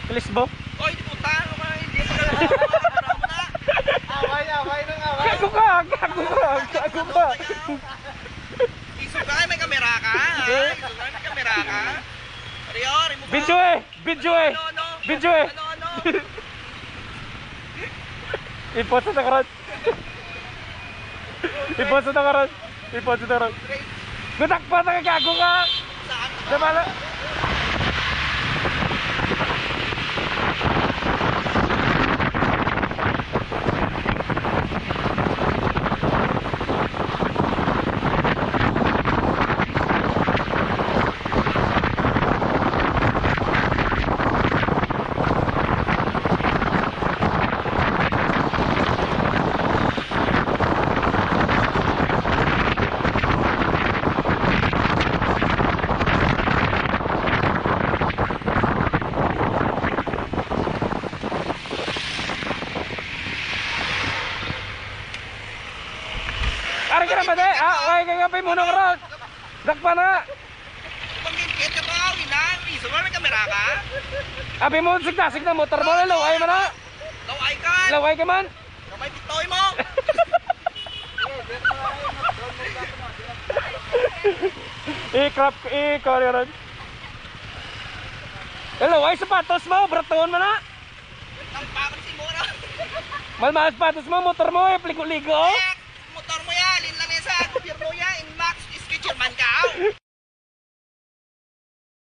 Lisbo. Oy, di puta, ano ka hindi pa na. Away nang away. Gago ka. Isugay may kamera ka. Isugay may kamera ka. Rio, remove. Video eh. Ano? Ipot sa nakaran. Gutak pa na gago ka. Saan? Sabala. Ari ka na ba de? Okay ka nga pa muna ka ron. Dakpa na. Pag-ingkit ka pa, winan. Isugay may kamera ka. Abi mo sigtasig na motor mo na laway man na. Laway ka. Laway ka man. Kamay pitoy mo. I-crap ron. Hello, ay sapatos mo, braton mo na. Tampakan si Mora. Malmahal sapatos mo, motor mo, ligo-ligo. Motor mo yan, lin lang yan sa gobyerno yan. In Max, sketcher man ka.